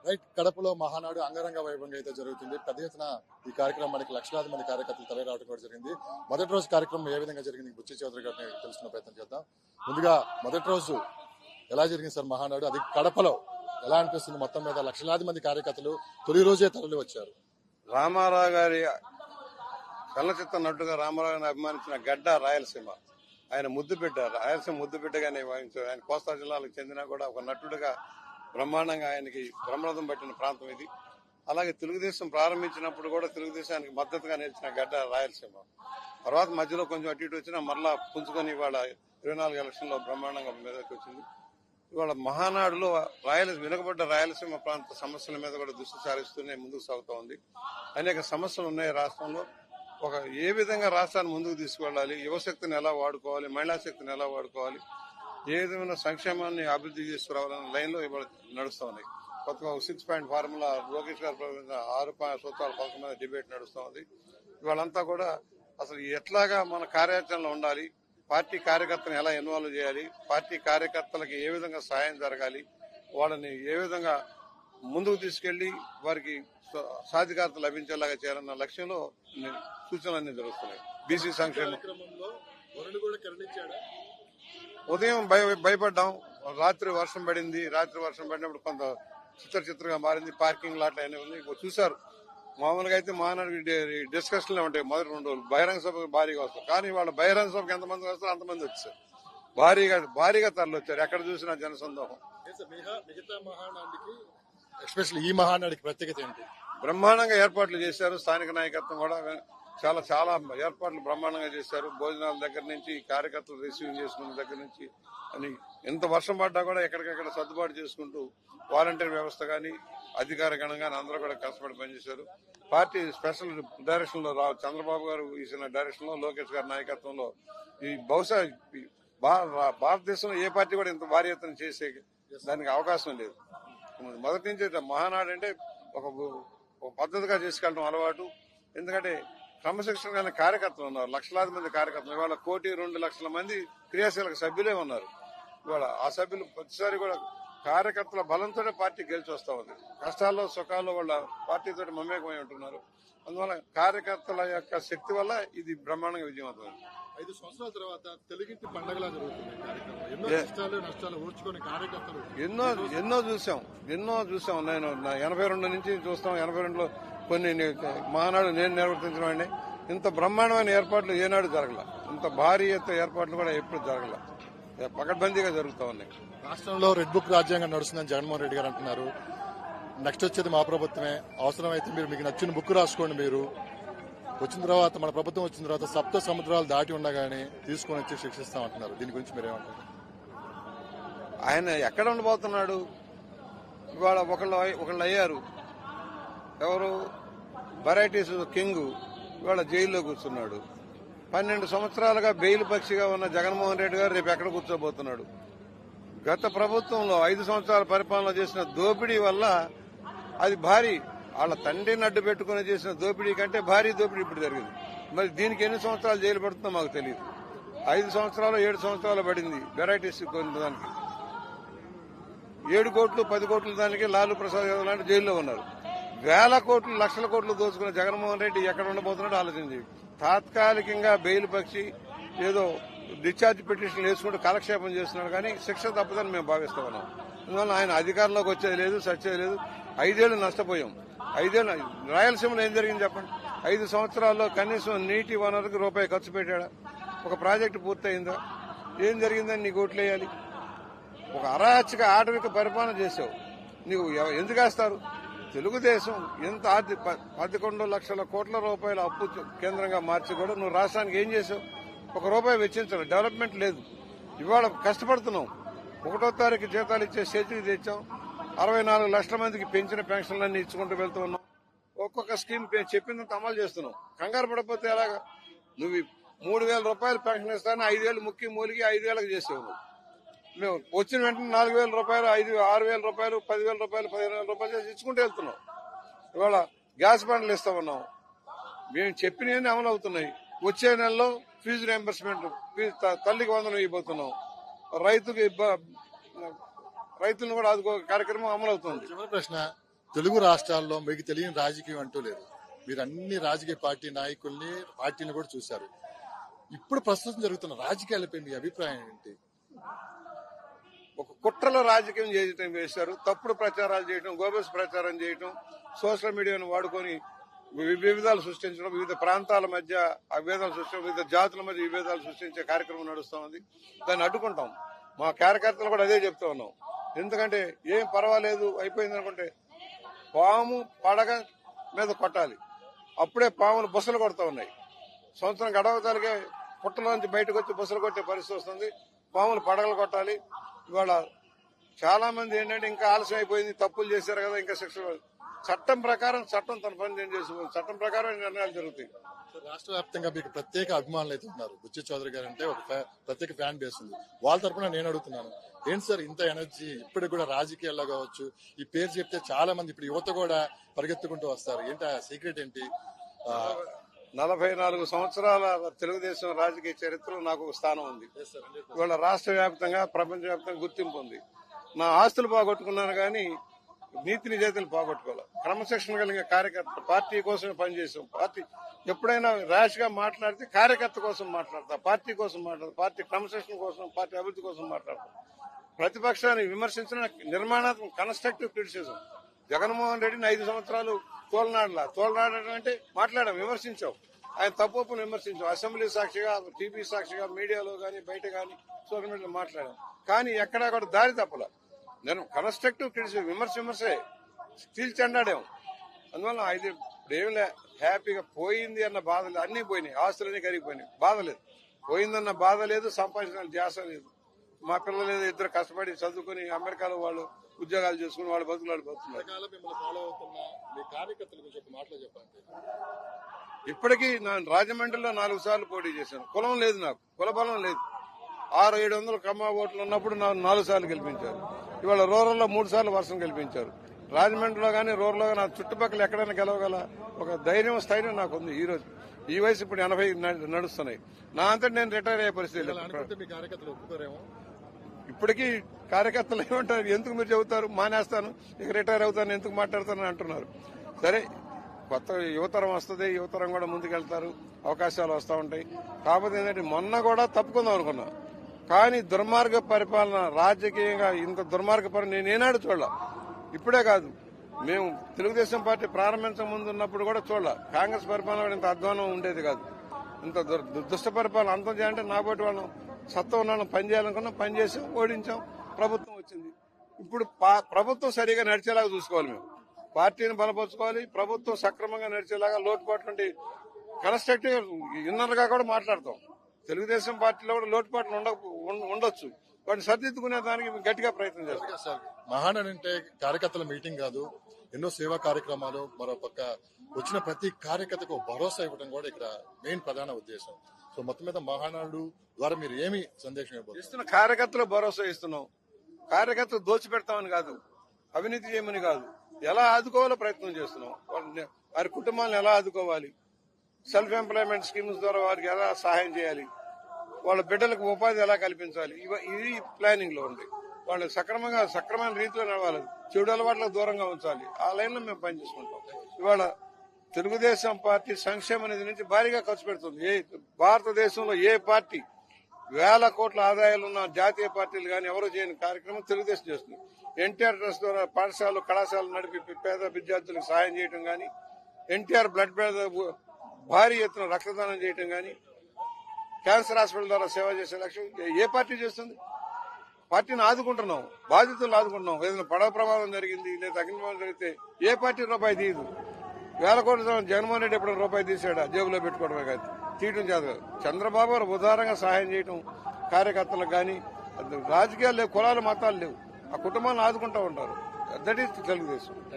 Right, కడపలో మహానాడు అంగరంగ వైభవంగా అయితే జరుగుతుంది. పెద్ద ఎత్తున ఈ కార్యక్రమానికి లక్షలాది మంది కార్యకర్తలు తరలి రావడం కూడా జరిగింది. మొదటి రోజు కార్యక్రమం ఏ విధంగా జరిగింది బుచ్చి చౌదరి గారిని తెలుసుకునే ప్రయత్నం చేద్దాం. ముందుగా మొదటి రోజు ఎలా జరిగింది సార్ మహానాడు? అది కడపలో ఎలా అనిపిస్తుంది? మొత్తం మీద లక్షలాది మంది కార్యకర్తలు తొలి రోజే తరలి వచ్చారు. రామారావు గారి చలనచిత్ర నటుగా రామారావు గారిని అభిమానించిన గడ్డ రాయలసీమ. ఆయన ముద్దుబిడ్డ, రాయలసీమ ముద్దుబిడ్డగానే భావించారు. ఆయన కోస్తా జిల్లాలకు చెందినా కూడా ఒక నటుడుగా బ్రహ్మాండంగా ఆయనకి బ్రహ్మరథం పట్టిన ప్రాంతం ఇది. అలాగే తెలుగుదేశం ప్రారంభించినప్పుడు కూడా తెలుగుదేశానికి మద్దతుగా నిలిచిన గడ్డ రాయలసీమ. తర్వాత మధ్యలో కొంచెం అటు ఇటు వచ్చినా మరలా పుంజుకొని ఇవాళ 24 ఎలక్షన్లో బ్రహ్మాండంగా మీదకి వచ్చింది. ఇవాళ మహానాడులో వెనుకబడ్డ రాయలసీమ ప్రాంత సమస్యల మీద కూడా దృష్టి సారిస్తూనే ముందుకు సాగుతూ ఉంది. అనేక సమస్యలు ఉన్నాయి రాష్ట్రంలో. ఏ విధంగా రాష్ట్రాన్ని ముందుకు తీసుకువెళ్ళాలి, యువశక్తిని ఎలా వాడుకోవాలి, మహిళా శక్తిని ఎలా వాడుకోవాలి, ఏ విధమైన సంక్షేమాన్ని అభివృద్ధి చేసుకురావాలన్న లైన్ లో ఇవాళ నడుస్తూ ఉన్నాయి. కొత్తగా 6 పాయింట్ ఫార్ములా లోకేష్ గారు 6 సూత్రాల పథకం మీద డిబేట్ నడుస్తూ ఉంది. ఇవాళంతా కూడా అసలు ఎట్లాగా మన కార్యాచరణలో ఉండాలి, పార్టీ కార్యకర్తను ఎలా ఇన్వాల్వ్ చేయాలి, పార్టీ కార్యకర్తలకు ఏ విధంగా సాయం జరగాలి, వాళ్ళని ఏ విధంగా ముందుకు తీసుకెళ్లి వారికి సాధికారత లభించేలాగా చేయాలన్న లక్ష్యంలో సూచనలన్నీ జరుగుతున్నాయి. బీసీ సంక్షేమం ఉదయం భయపడ్డాం. రాత్రి వర్షం పడింది. రాత్రి వర్షం పడినప్పుడు కొంత చిత్రగా మారింది. పార్కింగ్ లాట్లు అన్నీ ఉంది. చూశారు. మామూలుగా అయితే మహానాడు డిస్కషన్లే ఉంటాయి మొదటి 2 రోజులు. బహిరంగ సభకు భారీగా వస్తారు. కానీ వాళ్ళ బహిరంగ సభకు ఎంతమంది వస్తారు అంతమంది వచ్చారు. భారీగా తరలి వచ్చారు. ఎక్కడ చూసినా జనసందోహం. మిగతా మహానాడికి ఎస్పెషల్లీ ఈ మహానాడికి ప్రత్యేకత ఏంటి? బ్రహ్మాండంగా ఏర్పాట్లు చేశారు. స్థానిక నాయకత్వం కూడా చాలా ఏర్పాట్లు బ్రహ్మాండంగా చేశారు. భోజనాల దగ్గర నుంచి, కార్యకర్తలు రిసీవ్ చేసుకున్న దగ్గర నుంచి అని ఎంత వర్షం పడ్డా కూడా ఎక్కడికక్కడ సర్దుబాటు చేసుకుంటూ వాలంటీర్ వ్యవస్థ కానీ అధికార గణం కానీ అందరూ కూడా కష్టపడి పనిచేశారు. పార్టీ స్పెషల్ డైరెక్షన్ లో చంద్రబాబు గారు ఇచ్చిన డైరెక్షన్ లో, లోకేష్ గారి నాయకత్వంలో ఈ బహుశా భారతదేశంలో ఏ పార్టీ కూడా ఇంత భారీ ఎత్తున చేసే దానికి అవకాశం లేదు. మొదటి నుంచి మహానాడు అంటే ఒక పద్ధతిగా చేసుకెళ్ళడం అలవాటు. ఎందుకంటే క్రమశిక్షణ కానీ కార్యకర్తలు ఉన్నారు. లక్షలాది మంది కార్యకర్తలు. ఇవాళ 1,02,00,000 మంది క్రియాశీలక సభ్యులే ఉన్నారు. ఇవాళ ఆ సభ్యులు ప్రతిసారి కూడా కార్యకర్తల బలంతోనే పార్టీ గెలిచి వస్తా ఉంది. కష్టాల్లో సుఖాల్లో వాళ్ళ పార్టీతో మమేకమై ఉంటున్నారు. అందువల్ల కార్యకర్తల యొక్క శక్తి వల్ల ఇది బ్రహ్మాండంగా విజయవంతమైంది. 5 సంవత్సరాల తర్వాత తెలుగింటి పండుగలా జరుగుతుంది కార్యక్రమం. ఎన్నో కష్టాలు నష్టాలు ఓర్చుకొని కార్యకర్తలు ఎన్నో చూసాం. నేను 82 నుంచి చూస్తాం. 82లో కొన్ని మహానాడు నేను నిర్వర్తించడం. ఇంత బ్రహ్మాండమైన ఏర్పాట్లు ఏనాడు జరగల. ఇంత భారీ ఎత్తున ఏర్పాట్లు కూడా ఎప్పుడు జరగల. పకడ్బందీగా జరుగుతూ ఉన్నాయి. రాష్ట్రంలో రెడ్ బుక్ రాజ్యాంగం నడుస్తుందని జగన్మోహన్ రెడ్డి గారు అంటున్నారు. నెక్స్ట్ వచ్చేది మా ప్రభుత్వమే. అవసరమైతే మీకు నచ్చిన బుక్ రాసుకోండి. మీరు వచ్చిన తర్వాత, మన ప్రభుత్వం వచ్చిన తర్వాత 7 సముద్రాలు దాటి ఉండగానే తీసుకొని వచ్చి శిక్షిస్తామంటున్నారు. దీని గురించి మీరేమంటారు? ఆయన ఎక్కడ ఉండబోతున్నాడు? ఇవాళ ఒకళ్ళు అయ్యారు. ఎవరు? వెరైటీస్ కింగ్ ఇవాళ జైల్లో కూర్చున్నాడు. 12 సంవత్సరాలుగా బెయిల్ పక్షిగా ఉన్న జగన్మోహన్ రెడ్డి గారు రేపు ఎక్కడ కూర్చోబోతున్నాడు? గత ప్రభుత్వంలో 5 సంవత్సరాల పరిపాలన చేసిన దోపిడీ వల్ల అది భారీ, వాళ్ళ తండ్రిని అడ్డు పెట్టుకుని చేసిన దోపిడీ కంటే భారీ దోపిడీ ఇప్పుడు జరిగింది. మరి దీనికి ఎన్ని సంవత్సరాలు జైలు పడుతుందో మాకు తెలియదు. 5 సంవత్సరాలు 7 సంవత్సరాలు పడింది వెరైటీస్ దానికి. 7 కోట్లు 10 కోట్ల దానికి లాలూ ప్రసాద్ యాదవ్ లాంటి జైల్లో ఉన్నారు. వేల కోట్లు లక్షల కోట్లు దోచుకున్న జగన్మోహన్ రెడ్డి ఎక్కడ ఉండబోతున్నాడో ఆలోచించి తాత్కాలికంగా బెయిల్ పక్షి ఏదో డిశ్చార్జ్ పిటిషన్ వేసుకుంటూ కాలక్షేపం చేస్తున్నాడు. కానీ శిక్ష తప్పదని మేము భావిస్తా ఉన్నాం. అందువల్ల ఆయన అధికారంలోకి వచ్చేది లేదు, సచ్చేది లేదు. 5 ఏళ్లు నష్టపోయాం. 5 ఏళ్ళు రాయలసీమలో ఏం జరిగింది చెప్పండి? 5 సంవత్సరాల్లో కనీసం నీటి వనరుకు రూపాయి ఖర్చు పెట్టాడా? ఒక ప్రాజెక్టు పూర్తయిందా? ఏం జరిగిందని నీకు ఓట్లు వేయాలి? ఒక అరాచక ఆటవిక పరిపాలన చేసావు. నీవు ఎందుకు వేస్తారు? తెలుగుదేశం ఎంత 11 లక్షల కోట్ల రూపాయల అప్పు కేంద్రంగా మార్చి కూడా నువ్వు రాష్ట్రానికి ఏం చేసావు? 1 రూపాయి వెచ్చించావు. డెవలప్మెంట్ లేదు. ఇవాళ కష్టపడుతున్నాం. 1వ తారీఖు జీతాలు ఇచ్చే చేతికి తెచ్చాం. 64 లక్షల మందికి పెంచిన పెన్షన్లన్నీ ఇచ్చుకుంటూ వెళ్తూ ఉన్నాం. ఒక్కొక్క స్కీమ్ చెప్పిందంత అమలు చేస్తున్నాం. కంగారు పడకపోతే ఎలాగా? నువ్వు 3,000 రూపాయలు పెన్షన్ ఇస్తానని 5 ఏళ్ళు ముక్కి మూలిగి 5 ఏళ్ళకి చేసావు. మేము వచ్చిన వెంటనే 4,000 రూపాయలు, 6,000 రూపాయలు, 10,000 రూపాయలు, 15,000 రూపాయలు చేసి ఇచ్చుకుంటూ వెళ్తున్నాం. ఇవాళ గ్యాస్ బండ్లు ఇస్తా ఉన్నాం. మేము చెప్పినవన్నీ అమలు అవుతున్నాయి. వచ్చే నెలలో ఫీజు రియంబర్స్మెంట్, తల్లికి 100 ఇవ్వబోతున్నాం. రైతులను కూడా ఆదుకో కార్యక్రమం అమలు అవుతుంది. చివరి ప్రశ్న, తెలుగు రాష్ట్రాల్లో మీకు తెలియని రాజకీయం అంటూ లేదు. మీరు అన్ని రాజకీయ పార్టీ నాయకుల్ని పార్టీని కూడా చూశారు. ఇప్పుడు ప్రస్తుతం జరుగుతున్న రాజకీయాలపై మీ అభిప్రాయం ఏంటి? ఒక కుట్రలో రాజకీయం చేయటం వేశారు, తప్పుడు ప్రచారాలు చేయటం, గోబెల్స్ ప్రచారం చేయటం, సోషల్ మీడియాను వాడుకొని విభేదాలు సృష్టించడం, వివిధ ప్రాంతాల మధ్య అభేదాలు సృష్టించడం, వివిధ జాతుల మధ్య విభేదాలు సృష్టించే కార్యక్రమం నడుస్తూ ఉంది. దాన్ని అడ్డుకుంటాం. మా కార్యకర్తలు కూడా అదే చెప్తా ఉన్నాం. ఎందుకంటే ఏం పర్వాలేదు అయిపోయింది అనుకుంటే పాము పడగ మీద కొట్టాలి, అప్పుడే పాములు బుసలు కొడతా ఉన్నాయి. సంవత్సరం గడవతాలికే పుట్టలోంచి బయటకు వచ్చి బుసలు కొట్టే పరిస్థితి వస్తుంది. పాములు పడగలు కొట్టాలి. ఇవాళ చాలా మంది ఏంటంటే ఇంకా ఆలస్యం అయిపోయింది, తప్పులు చేశారు కదా, ఇంకా శిక్ష. చట్టం ప్రకారం చట్టం తన పని నేను చేసుకోవాలి. చట్టం ప్రకారం నిర్ణయాలు జరుగుతాయి. రాష్ట్ర వ్యాప్తంగా మీకు ప్రత్యేక అభిమానులు అయితే ఉన్నారు. బుచ్చి చౌదరి గారు అంటే ఒక ప్రత్యేక ఫ్యాన్ బేస్ ఉంది. వాళ్ళ తరఫున నేను అడుగుతున్నాను, ఏంటి సార్ ఇంత ఎనర్జీ? ఇప్పటికి కూడా రాజకీయాల్లో కావచ్చు, ఈ పేరు చెప్తే చాలా మంది ఇప్పుడు యువత కూడా పరిగెత్తుకుంటూ వస్తారు. ఏంటి ఆ సీక్రెట్ ఏంటి? 44 సంవత్సరాల తెలుగుదేశం రాజకీయ చరిత్రలో నాకు ఒక స్థానం ఉంది. ఇవాళ రాష్ట్ర వ్యాప్తంగా ప్రపంచ వ్యాప్తంగా గుర్తింపు ఉంది. నా ఆస్తులు పోగొట్టుకున్నాను కానీ నీతి నిజాయితీలు పోగొట్టుకోవాలి. క్రమశిక్షణ కలిగిన కార్యకర్త, పార్టీ కోసం పనిచేసాం. పార్టీ ఎప్పుడైనా ర్యాష్ గా మాట్లాడితే కార్యకర్త కోసం మాట్లాడతా, పార్టీ కోసం మాట్లాడతా, పార్టీ క్రమశిక్షణ కోసం, పార్టీ అభివృద్ధి కోసం మాట్లాడతా. ప్రతిపక్షాన్ని విమర్శించిన నిర్మాణాత్మక కన్స్ట్రక్టివ్ క్రిటిసిజం. జగన్మోహన్ రెడ్డిని 5 సంవత్సరాలు తోలనాడడం అంటే మాట్లాడాం, విమర్శించాం. ఆయన తప్పును విమర్శించాం. అసెంబ్లీ సాక్షిగా, టీవీ సాక్షిగా, మీడియాలో గానీ బయట గానీ సోషల్ మీడియాలో మాట్లాడాం. కానీ ఎక్కడా కూడా దారి తప్పల. నేను కన్స్ట్రక్టివ్ క్రిటిసిజం, విమర్శే చీల్చెండాడాం. అందువల్ల ఇది ఏమిలే, హ్యాపీగా పోయింది అన్న బాధ లేదు. అన్ని పోయినాయి, ఆస్తులన్నీ కరిగిపోయినాయి. బాధ లేదు, పోయిందన్న బాధ లేదు, సంపాదించిన ధ్యాస లేదు. మా పిల్లలు 2 కష్టపడి చదువుకుని అమెరికాలో వాళ్ళు ఉద్యోగాలు చేసుకుని వాళ్ళ బతుకులు బతుకుతున్నారు. ఇప్పటికీ నేను రాజమండ్రిలో 4 సార్లు పోటీ చేశాను. కులం లేదు, నాకు కుల బలం లేదు. 600-700 కమ్మ ఓట్లు ఉన్నప్పుడు 4 సార్లు గెలిపించారు. ఇవాళ రూరల్లో 3 సార్లు వర్షం గెలిపించారు. రాజమండ్రిలో గానీ రూరల్లో గానీ చుట్టుపక్కల ఎక్కడైనా గెలవగల ఒక స్థైర్యం నాకు ఉంది. ఈ రోజు ఈ వయసు ఇప్పుడు 80 నడుస్తున్నాయి. నా అంతటి నేను రిటైర్ అయ్యే పరిస్థితి లేదు. ఇప్పటికీ కార్యకర్తలు ఏమంటారు, ఎందుకు మీరు చెబుతారు మానేస్తాను, ఇక రిటైర్ అవుతాను, ఎందుకు మాట్లాడతానని అంటున్నారు. సరే, కొత్త యువతరం వస్తుంది, యువతరం కూడా ముందుకెళ్తారు, అవకాశాలు వస్తూ ఉంటాయి. కాకపోతే ఏంటంటే మొన్న కూడా తప్పుకుందాం అనుకున్నా, కానీ దుర్మార్గ పరిపాలన, రాజకీయంగా ఇంత దుర్మార్గ పరిపాలన నేను ఏనాడు చూడాల. ఇప్పుడే కాదు, మేము తెలుగుదేశం పార్టీ ప్రారంభించక ముందు ఉన్నప్పుడు కూడా చూడాల. కాంగ్రెస్ పరిపాలన కూడా ఇంత అధ్వానం ఉండేది కాదు. ఇంత దుష్ట పరిపాలన అంతం చేయాలంటే నాబోటి వాళ్ళం సత్తా ఉన్నాను, పని చేయాలనుకున్నాం, పని చేసాం, ఓడించాం, ప్రభుత్వం వచ్చింది. ఇప్పుడు ప్రభుత్వం సరిగా నడిచేలాగా చూసుకోవాలి. మేము పార్టీని బలపరుచుకోవాలి, ప్రభుత్వం సక్రమంగా నడిచేలాగా లోటుపాట్లు కన్స్ట్రక్టివ్ ఇన్నర్ గా కూడా మాట్లాడతాం. తెలుగుదేశం పార్టీలో కూడా లోటుపాట్లు ఉండొచ్చు, వాటిని సరిదిద్దుకునే దానికి గట్టిగా ప్రయత్నం చేస్తాం. మహానాడు అంటే కార్యకర్తల మీటింగ్ కాదు, ఎన్నో సేవా కార్యక్రమాలు, మరో పక్క వచ్చిన ప్రతి కార్యకర్తకు భరోసా ఇవ్వడం కూడా ఇక్కడ మెయిన్ ప్రధాన ఉద్దేశం. సో మొత్తం మీద మహానాడు ద్వారా మీరు ఏమి సందేశం ఇస్తున్న కార్యకర్తలు భరోసా ఇస్తున్నాం. కార్యకర్తలు దోచిపెడతామని కాదు, అవినీతి చేయమని కాదు, ఎలా ఆదుకోవాలో ప్రయత్నం చేస్తున్నాం. వారి కుటుంబాలను ఎలా ఆదుకోవాలి, సెల్ఫ్ ఎంప్లాయ్మెంట్ స్కీమ్స్ ద్వారా వారికి ఎలా సహాయం చేయాలి, వాళ్ళ బిడ్డలకు ఉపాధి ఎలా కల్పించాలి, ఇది ప్లానింగ్ లో ఉంది. వాళ్ళు సక్రమైన రీతిలో నడవాలి, చెడు అలవాట్లకు దూరంగా ఉంచాలి. ఆ లైన్ లో మేము పనిచేసుకుంటాం. ఇవాళ తెలుగుదేశం పార్టీ సంక్షేమ నిధి నుంచి భారీగా ఖర్చు పెడుతుంది. భారతదేశంలో ఏ పార్టీ 1000 కోట్ల ఆదాయాలు ఉన్న జాతీయ పార్టీలు కానీ ఎవరు చేయని కార్యక్రమం తెలుగుదేశం చేస్తుంది. ఎన్టీఆర్ ట్రస్ట్ ద్వారా పాఠశాలలు, కళాశాలలు నడిపి పేద విద్యార్థులకు సహాయం చేయడం కానీ, ఎన్టీఆర్ బ్లడ్ భారీ ఎత్తున రక్తదానం చేయడం కానీ, క్యాన్సర్ హాస్పిటల్ ద్వారా సేవ చేసే లక్ష్యం ఏ పార్టీ చేస్తుంది? పార్టీని ఆదుకుంటున్నాం, బాధితులు ఆదుకుంటున్నాం. ఏదైనా పడవ ప్రమాదం జరిగింది లేదా అగ్నిమానం జరిగితే ఏ పార్టీ రూపాయి తీయదు. 1000 కోట్ల జగన్మోహన్ రెడ్డి ఎప్పుడు రూపాయి తీసాడా? జేబులో పెట్టుకోవడమే కాదు, తీయటం చేత. చంద్రబాబు గారు ఉదారంగా సహాయం చేయటం కార్యకర్తలకు కానీ, రాజకీయాలు లేవు, కులాలు మతాలు లేవు, ఆ కుటుంబాలను ఆదుకుంటూ ఉంటారు. That is Telugu Desam.